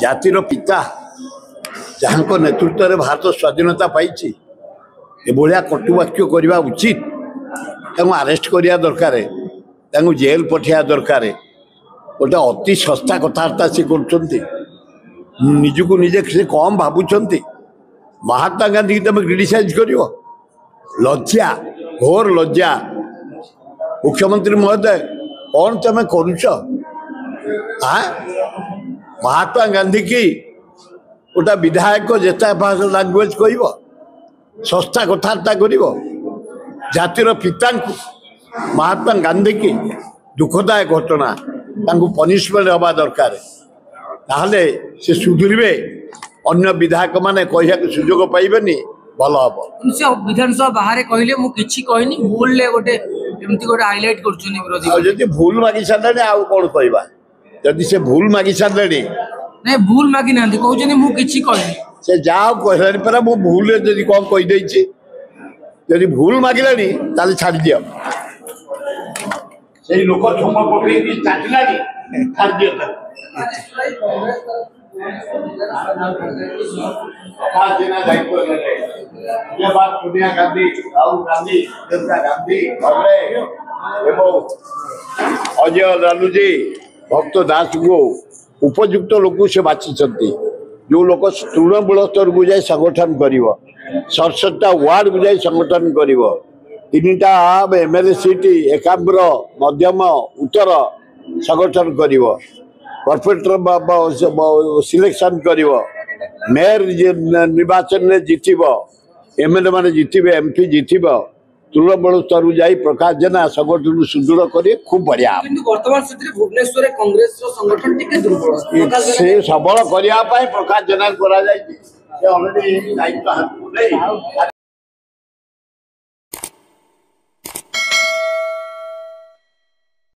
जातिर पिता जहाँ नेतृत्व में भारत स्वाधीनता पाई भाया कटुवाक्य करने उचित अरेस्ट करने दरकार जेल पठा दरकार गोटे अति सस्ता कथबार्ता सी करजु निजे से कम भावुंट महात्मा गांधी तुम क्रिटिसाइज कर लज्जा घोर लज्जा मुख्यमंत्री महोदय कौन तुम करुच महात्मा गांधी की गोटा विधायक जेता लांगुएज कह सस्ता कथबार्ता कर जातिर पिता महात्मा गांधी की दुखदायक घटना पनिशमेंट हवा दरकार ताहले से सुधुरबे अन्य विधायक माने कहिया सुजोग पाइबेनी भल हम विधानसभा बाहर कहले मु किछि कहनी भूल ले गोटे एमती गोटे हाइलाइट करछनी विरोधी जदी भूल मागी सारले आ कोन कहबा जदी से भूल मागी सारले नहीं भूल मागी नांदी कहउछनी मु किछि कहनी से जाओ कहलानी पर मु भूल जदी कोन कहि दैछि जदी भूल मागिलानी ताले छाड़ दियो से लोक छुप पकई की चाटलानी छाड़ दियो ये बात सोनिया गांधी राहुल गांधी प्रियंका गांधी अजय लालूजी भक्त दास को उपयुक्त लोक से बाची जो लोक तृणमूल स्तर को जाए संगठन कर 67टा वार्ड को जाए संगठन कर 3टा एमएलए सीट एकाम्र मध्यम उत्तर संगठन कर कॉर्पोरेटर सिलेक्शन कर मेयर निर्वाचन में जीतब एमएलए माने जीतबे एमपी जीतब तृणमूल स्तर जाई प्रकाश जेना संगठन सुदृढ़ करे खूब बढ़िया वर्तमान स्थिति भुवनेश्वर कांग्रेस संगठन टिके दुर्बल से सबल करने प्रकाश जेना करा जाय से ऑलरेडी दायित्व हाथ